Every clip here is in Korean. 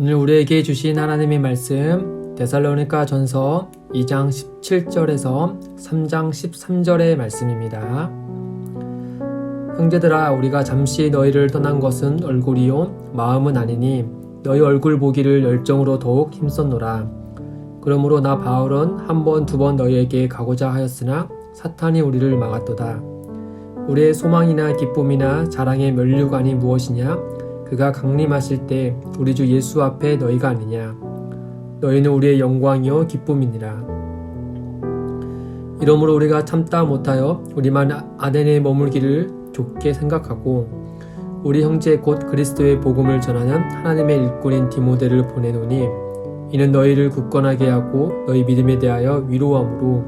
오늘 우리에게 주신 하나님의 말씀 데살로니가 전서 2장 17절에서 3장 13절의 말씀입니다. 형제들아, 우리가 잠시 너희를 떠난 것은 얼굴이요 마음은 아니니 너희 얼굴 보기를 열정으로 더욱 힘썼노라. 그러므로 나 바울은 한 번 두 번 너희에게 가고자 하였으나 사탄이 우리를 막았도다. 우리의 소망이나 기쁨이나 자랑의 면류관이 무엇이냐? 그가 강림하실 때 우리 주 예수 앞에 너희가 아니냐. 너희는 우리의 영광이요 기쁨이니라. 이러므로 우리가 참다 못하여 우리만 아덴에 머물기를 좋게 생각하고 우리 형제 곧 그리스도의 복음을 전하는 하나님의 일꾼인 디모데를 보내노니 이는 너희를 굳건하게 하고 너희 믿음에 대하여 위로함으로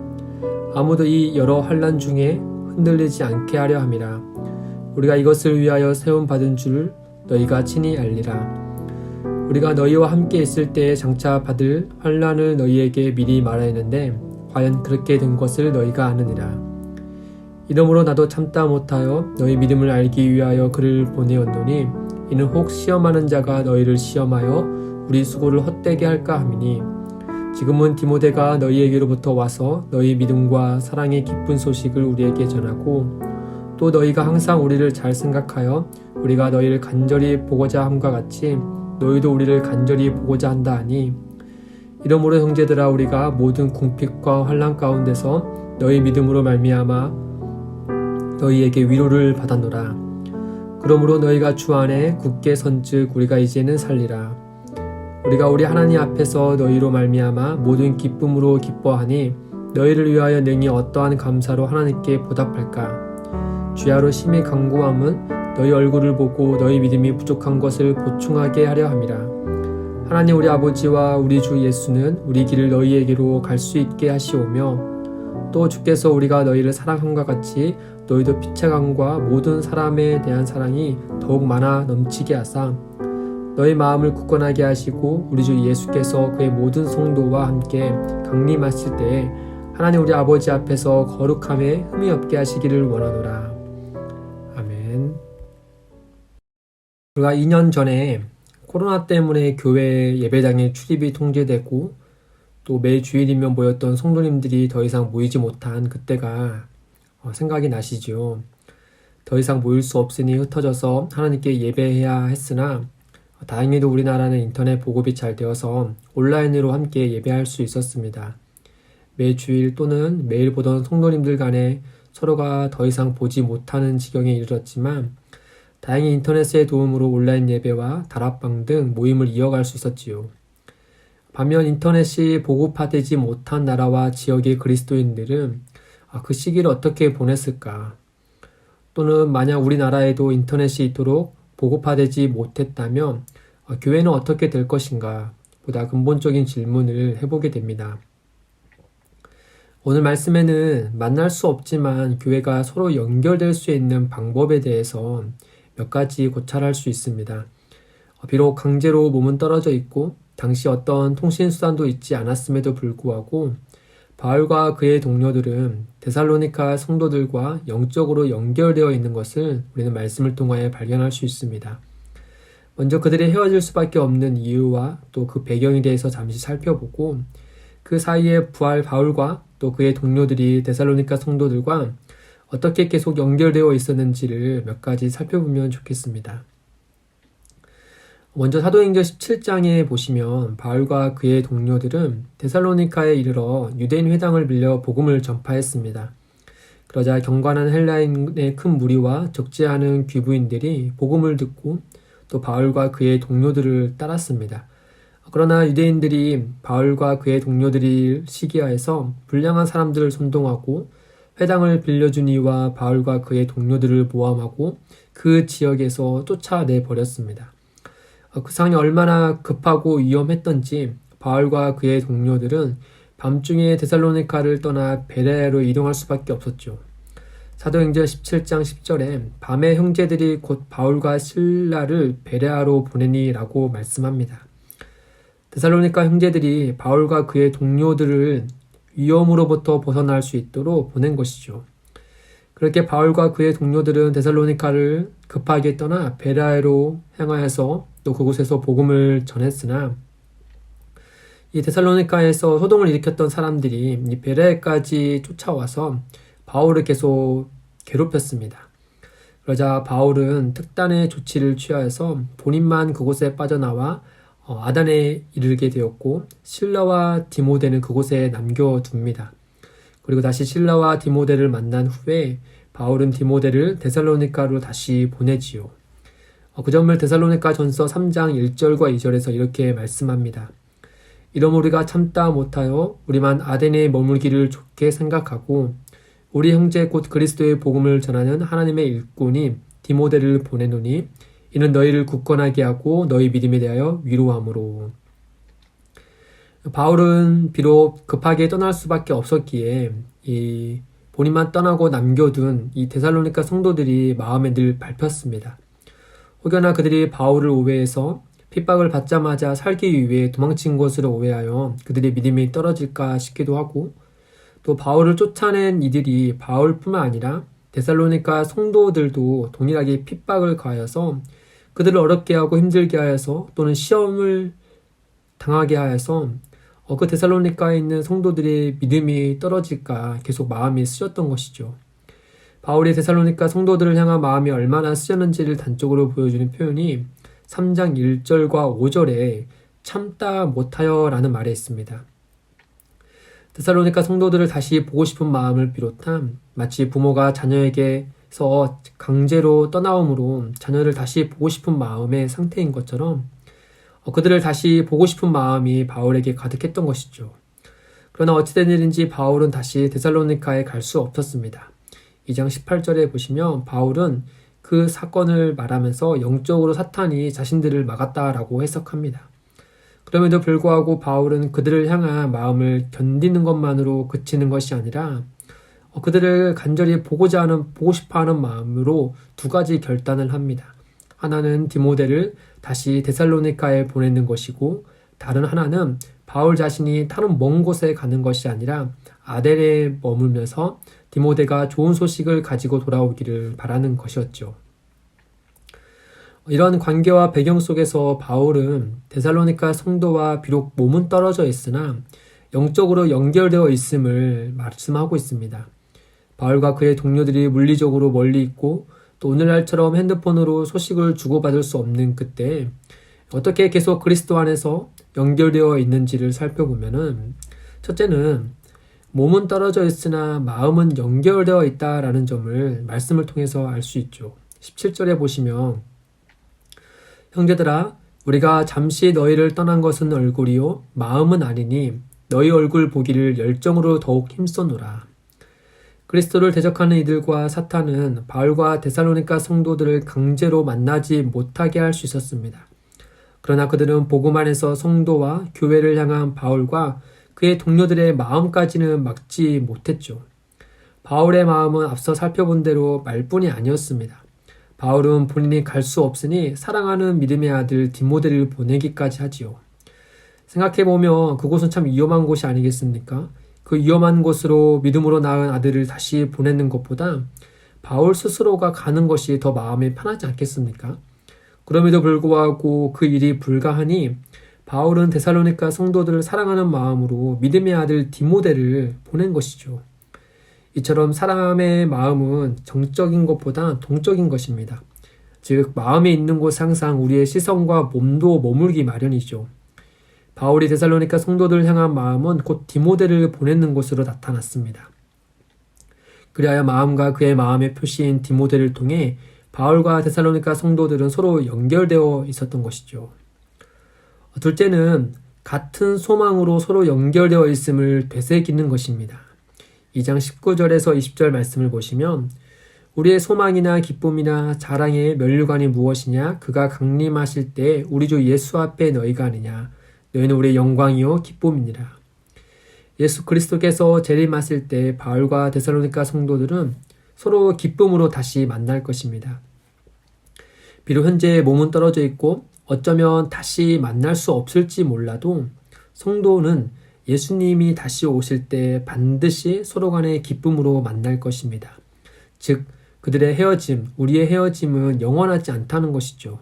아무도 이 여러 환난 중에 흔들리지 않게 하려 함이라. 우리가 이것을 위하여 세움 받은 줄 너희가 친히 알리라. 우리가 너희와 함께 있을 때에 장차 받을 환난을 너희에게 미리 말하였는데 과연 그렇게 된 것을 너희가 아느니라. 이러므로 나도 참다 못하여 너희 믿음을 알기 위하여 그를 보내었노니 이는 혹 시험하는 자가 너희를 시험하여 우리 수고를 헛되게 할까 함이니 지금은 디모데가 너희에게로부터 와서 너희 믿음과 사랑의 기쁜 소식을 우리에게 전하고 또 너희가 항상 우리를 잘 생각하여 우리가 너희를 간절히 보고자 함과 같이 너희도 우리를 간절히 보고자 한다 하니 이러므로 형제들아, 우리가 모든 궁핍과 환난 가운데서 너희 믿음으로 말미암아 너희에게 위로를 받았노라. 그러므로 너희가 주 안에 굳게 선즉 우리가 이제는 살리라. 우리가 우리 하나님 앞에서 너희로 말미암아 모든 기쁨으로 기뻐하니 너희를 위하여 능히 어떠한 감사로 하나님께 보답할까? 주야로 심히 간구함은 너희 얼굴을 보고 너희 믿음이 부족한 것을 보충하게 하려 함이라. 하나님 우리 아버지와 우리 주 예수는 우리 길을 너희에게로 갈 수 있게 하시오며 또 주께서 우리가 너희를 사랑함과 같이 너희도 피차감과 모든 사람에 대한 사랑이 더욱 많아 넘치게 하사 너희 마음을 굳건하게 하시고 우리 주 예수께서 그의 모든 성도와 함께 강림하실 때에 하나님 우리 아버지 앞에서 거룩함에 흠이 없게 하시기를 원하노라. 아멘. 우리가 2년 전에 코로나 때문에 교회 예배당에 출입이 통제되고 또 매 주일이면 모였던 성도님들이 더 이상 모이지 못한 그때가 생각이 나시죠. 더 이상 모일 수 없으니 흩어져서 하나님께 예배해야 했으나 다행히도 우리나라는 인터넷 보급이 잘 되어서 온라인으로 함께 예배할 수 있었습니다. 매 주일 또는 매일 보던 성도님들 간에 서로가 더 이상 보지 못하는 지경에 이르렀지만 다행히 인터넷의 도움으로 온라인 예배와 다락방 등 모임을 이어갈 수 있었지요. 반면 인터넷이 보급화되지 못한 나라와 지역의 그리스도인들은 그 시기를 어떻게 보냈을까? 또는 만약 우리나라에도 인터넷이 있도록 보급화되지 못했다면 교회는 어떻게 될 것인가? 보다 근본적인 질문을 해보게 됩니다. 오늘 말씀에는 만날 수 없지만 교회가 서로 연결될 수 있는 방법에 대해서 몇 가지 고찰할 수 있습니다. 비록 강제로 몸은 떨어져 있고 당시 어떤 통신수단도 있지 않았음에도 불구하고 바울과 그의 동료들은 데살로니가 성도들과 영적으로 연결되어 있는 것을 우리는 말씀을 통하여 발견할 수 있습니다. 먼저 그들이 헤어질 수밖에 없는 이유와 또 그 배경에 대해서 잠시 살펴보고 그 사이에 바울과 또 그의 동료들이 데살로니가 성도들과 어떻게 계속 연결되어 있었는지를 몇 가지 살펴보면 좋겠습니다. 먼저 사도행전 17장에 보시면 바울과 그의 동료들은 데살로니카에 이르러 유대인 회당을 빌려 복음을 전파했습니다. 그러자 경건한 헬라인의 큰 무리와 적지 않은 귀부인들이 복음을 듣고 또 바울과 그의 동료들을 따랐습니다. 그러나 유대인들이 바울과 그의 동료들이 시기하여서 불량한 사람들을 선동하고 회당을 빌려준 이와 바울과 그의 동료들을 모함하고 그 지역에서 쫓아내버렸습니다. 그 상황이 얼마나 급하고 위험했던지 바울과 그의 동료들은 밤중에 데살로니카를 떠나 베레아로 이동할 수밖에 없었죠. 사도행전 17장 10절에 밤에 형제들이 곧 바울과 실라를 베레아로 보내니 라고 말씀합니다. 데살로니가 형제들이 바울과 그의 동료들을 위험으로부터 벗어날 수 있도록 보낸 것이죠. 그렇게 바울과 그의 동료들은 데살로니카를 급하게 떠나 베레아로 향하여서 또 그곳에서 복음을 전했으나 이 데살로니가에서 소동을 일으켰던 사람들이 이 베레까지 쫓아와서 바울을 계속 괴롭혔습니다. 그러자 바울은 특단의 조치를 취하여서 본인만 그곳에 빠져나와 아단에 이르게 되었고 실라와 디모데는 그곳에 남겨둡니다. 그리고 다시 실라와 디모데를 만난 후에 바울은 디모데를 데살로니가로 다시 보내지요. 그 점을 데살로니가 전서 3장 1절과 2절에서 이렇게 말씀합니다. 이러므로 우리가 참다 못하여 우리만 아데네에 머물기를 좋게 생각하고 우리 형제 곧 그리스도의 복음을 전하는 하나님의 일꾼이 디모데를 보내노니 이는 너희를 굳건하게 하고 너희 믿음에 대하여 위로함으로. 바울은 비록 급하게 떠날 수밖에 없었기에 이 본인만 떠나고 남겨둔 이 데살로니가 성도들이 마음에 늘 밟혔습니다. 혹여나 그들이 바울을 오해해서 핍박을 받자마자 살기 위해 도망친 것으로 오해하여 그들의 믿음이 떨어질까 싶기도 하고 또 바울을 쫓아낸 이들이 바울뿐만 아니라 데살로니가 성도들도 동일하게 핍박을 가하여서 그들을 어렵게 하고 힘들게 하여서 또는 시험을 당하게 하여서 그 데살로니가에 있는 성도들의 믿음이 떨어질까 계속 마음이 쓰였던 것이죠. 바울이 데살로니가 성도들을 향한 마음이 얼마나 쓰였는지를 단적으로 보여주는 표현이 3장 1절과 5절에 참다 못하여 라는 말에 있습니다. 데살로니가 성도들을 다시 보고 싶은 마음을 비롯한 마치 부모가 자녀에게서 강제로 떠나옴으로 자녀를 다시 보고 싶은 마음의 상태인 것처럼 그들을 다시 보고 싶은 마음이 바울에게 가득했던 것이죠. 그러나 어찌된 일인지 바울은 다시 데살로니가에 갈 수 없었습니다. 2장 18절에 보시면 바울은 그 사건을 말하면서 영적으로 사탄이 자신들을 막았다라고 해석합니다. 그럼에도 불구하고 바울은 그들을 향한 마음을 견디는 것만으로 그치는 것이 아니라 그들을 간절히 보고 싶어하는 마음으로 두 가지 결단을 합니다. 하나는 디모데를 다시 데살로니가에 보내는 것이고 다른 하나는 바울 자신이 다른 먼 곳에 가는 것이 아니라 아덴에 머물면서 디모데가 좋은 소식을 가지고 돌아오기를 바라는 것이었죠. 이런 관계와 배경 속에서 바울은 데살로니가 성도와 비록 몸은 떨어져 있으나 영적으로 연결되어 있음을 말씀하고 있습니다. 바울과 그의 동료들이 물리적으로 멀리 있고 또 오늘날처럼 핸드폰으로 소식을 주고받을 수 없는 그때 어떻게 계속 그리스도 안에서 연결되어 있는지를 살펴보면은 첫째는 몸은 떨어져 있으나 마음은 연결되어 있다라는 점을 말씀을 통해서 알 수 있죠. 17절에 보시면 형제들아 우리가 잠시 너희를 떠난 것은 얼굴이요 마음은 아니니 너희 얼굴 보기를 열정으로 더욱 힘써노라. 그리스도를 대적하는 이들과 사탄은 바울과 데살로니가 성도들을 강제로 만나지 못하게 할 수 있었습니다. 그러나 그들은 복음 안에서 성도와 교회를 향한 바울과 그의 동료들의 마음까지는 막지 못했죠. 바울의 마음은 앞서 살펴본 대로 말뿐이 아니었습니다. 바울은 본인이 갈 수 없으니 사랑하는 믿음의 아들 디모데를 보내기까지 하지요. 생각해보면 그곳은 참 위험한 곳이 아니겠습니까? 그 위험한 곳으로 믿음으로 낳은 아들을 다시 보내는 것보다 바울 스스로가 가는 것이 더 마음이 편하지 않겠습니까? 그럼에도 불구하고 그 일이 불가하니 바울은 데살로니가 성도들을 사랑하는 마음으로 믿음의 아들 디모데를 보낸 것이죠. 이처럼 사람의 마음은 정적인 것보다 동적인 것입니다. 즉 마음에 있는 곳 항상 우리의 시선과 몸도 머물기 마련이죠. 바울이 데살로니가 성도들을 향한 마음은 곧 디모데를 보내는 것으로 나타났습니다. 그리하여 마음과 그의 마음의 표시인 디모데를 통해 바울과 데살로니가 성도들은 서로 연결되어 있었던 것이죠. 둘째는 같은 소망으로 서로 연결되어 있음을 되새기는 것입니다. 2장 19절에서 20절 말씀을 보시면 우리의 소망이나 기쁨이나 자랑의 면류관이 무엇이냐 그가 강림하실 때 우리 주 예수 앞에 너희가 아니냐 너희는 우리의 영광이요 기쁨이니라. 예수 그리스도께서 재림하실 때 바울과 데살로니가 성도들은 서로 기쁨으로 다시 만날 것입니다. 비록 현재 몸은 떨어져 있고 어쩌면 다시 만날 수 없을지 몰라도 성도는 예수님이 다시 오실 때 반드시 서로 간의 기쁨으로 만날 것입니다. 즉 그들의 헤어짐, 우리의 헤어짐은 영원하지 않다는 것이죠.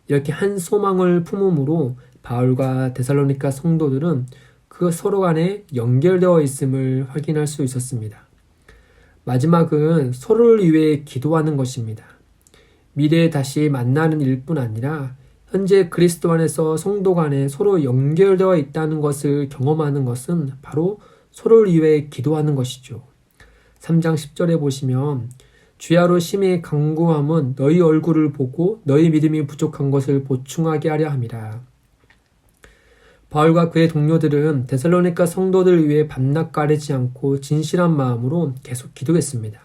이렇게 한 소망을 품음으로 바울과 데살로니가 성도들은 그 서로 간에 연결되어 있음을 확인할 수 있었습니다. 마지막은 서로를 위해 기도하는 것입니다. 미래에 다시 만나는 일뿐 아니라 현재 그리스도 안에서 성도 간에 서로 연결되어 있다는 것을 경험하는 것은 바로 서로를 위해 기도하는 것이죠. 3장 10절에 보시면 주야로 심히 간구함은 너희 얼굴을 보고 너희 믿음이 부족한 것을 보충하게 하려 함이라. 바울과 그의 동료들은 데살로니가 성도들을 위해 밤낮 가리지 않고 진실한 마음으로 계속 기도했습니다.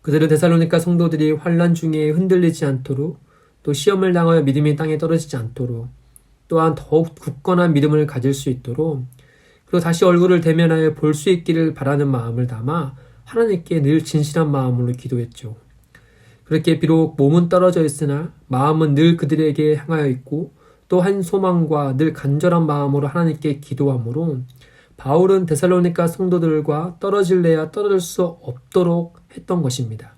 그들은 데살로니가 성도들이 환난 중에 흔들리지 않도록, 또 시험을 당하여 믿음이 땅에 떨어지지 않도록, 또한 더욱 굳건한 믿음을 가질 수 있도록, 그리고 다시 얼굴을 대면하여 볼 수 있기를 바라는 마음을 담아 하나님께 늘 진실한 마음으로 기도했죠. 그렇게 비록 몸은 떨어져 있으나 마음은 늘 그들에게 향하여 있고 또 한 소망과 늘 간절한 마음으로 하나님께 기도하므로 바울은 데살로니가 성도들과 떨어질래야 떨어질 수 없도록 했던 것입니다.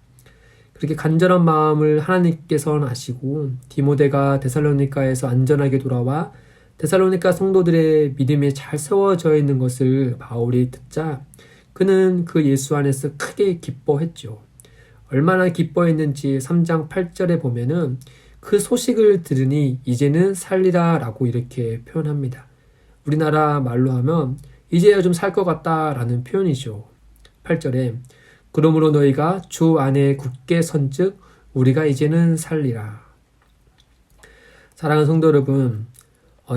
그렇게 간절한 마음을 하나님께서는 아시고 디모데가 데살로니가에서 안전하게 돌아와 데살로니가 성도들의 믿음에 잘 세워져 있는 것을 바울이 듣자 그는 그 예수 안에서 크게 기뻐했죠. 얼마나 기뻐했는지 3장 8절에 보면은 그 소식을 들으니 이제는 살리라 라고 이렇게 표현합니다. 우리나라 말로 하면 이제야 좀 살 것 같다 라는 표현이죠. 8절에 그러므로 너희가 주 안에 굳게 선즉 우리가 이제는 살리라. 사랑하는 성도 여러분,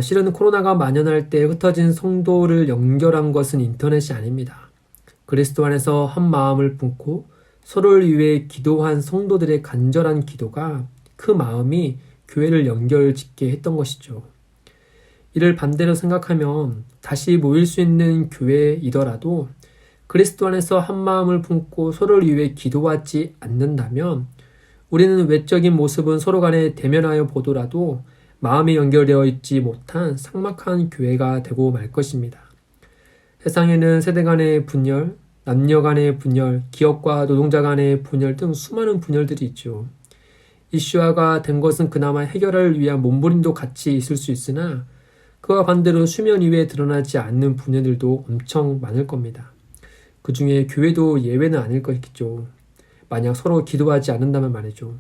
실은 코로나가 만연할 때 흩어진 성도를 연결한 것은 인터넷이 아닙니다. 그리스도 안에서 한 마음을 품고 서로를 위해 기도한 성도들의 간절한 기도가 그 마음이 교회를 연결짓게 했던 것이죠. 이를 반대로 생각하면 다시 모일 수 있는 교회이더라도 그리스도 안에서 한 마음을 품고 서로를 위해 기도하지 않는다면 우리는 외적인 모습은 서로 간에 대면하여 보더라도 마음이 연결되어 있지 못한 삭막한 교회가 되고 말 것입니다. 세상에는 세대 간의 분열, 남녀 간의 분열, 기업과 노동자 간의 분열 등 수많은 분열들이 있죠. 이슈화가 된 것은 그나마 해결을 위한 몸부림도 같이 있을 수 있으나 그와 반대로 수면 위에 드러나지 않는 분야들도 엄청 많을 겁니다. 그 중에 교회도 예외는 아닐 것이죠. 만약 서로 기도하지 않는다면 말이죠.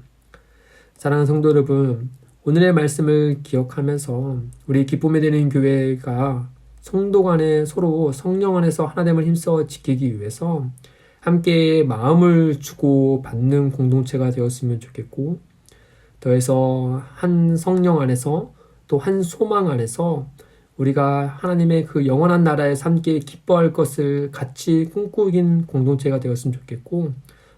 사랑하는 성도 여러분, 오늘의 말씀을 기억하면서 우리 기쁨이 되는 교회가 성도 간에 서로 성령 안에서 하나됨을 힘써 지키기 위해서 함께 마음을 주고 받는 공동체가 되었으면 좋겠고, 더해서 한 성령 안에서 또 한 소망 안에서 우리가 하나님의 그 영원한 나라에서 함께 기뻐할 것을 같이 꿈꾸긴 공동체가 되었으면 좋겠고,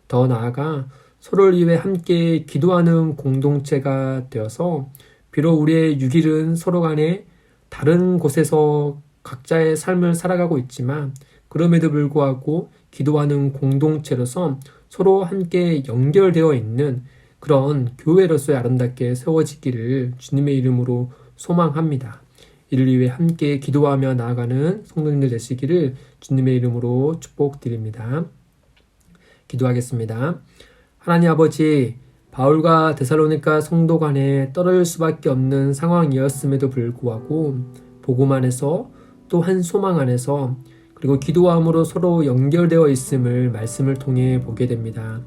더 나아가 서로를 위해 함께 기도하는 공동체가 되어서 비록 우리의 6일은 서로 간에 다른 곳에서 각자의 삶을 살아가고 있지만 그럼에도 불구하고 기도하는 공동체로서 서로 함께 연결되어 있는 그런 교회로서의 아름답게 세워지기를 주님의 이름으로 소망합니다. 이를 위해 함께 기도하며 나아가는 성도님들 되시기를 주님의 이름으로 축복드립니다. 기도하겠습니다. 하나님 아버지, 바울과 데살로니가 성도 간에 떨어질 수밖에 없는 상황이었음에도 불구하고 복음 안에서 또 한 소망 안에서 그리고 기도함으로 서로 연결되어 있음을 말씀을 통해 보게 됩니다.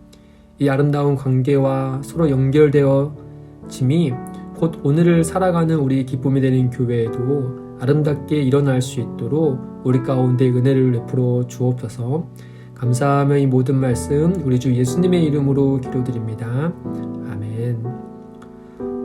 이 아름다운 관계와 서로 연결되어짐이 곧 오늘을 살아가는 우리 기쁨이 되는 교회에도 아름답게 일어날 수 있도록 우리 가운데 은혜를 베풀어 주옵소서. 감사하며 이 모든 말씀 우리 주 예수님의 이름으로 기도드립니다. 아멘.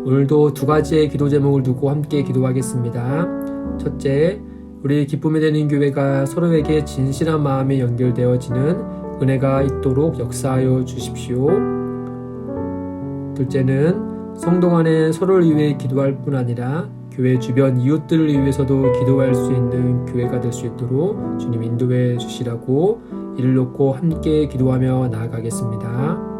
오늘도 두 가지의 기도 제목을 두고 함께 기도하겠습니다. 첫째, 우리 기쁨이 되는 교회가 서로에게 진실한 마음에 연결되어지는 은혜가 있도록 역사하여 주십시오. 둘째는 성도 간에 서로를 위해 기도할 뿐 아니라 교회 주변 이웃들을 위해서도 기도할 수 있는 교회가 될 수 있도록 주님 인도해 주시라고 이를 놓고 함께 기도하며 나아가겠습니다.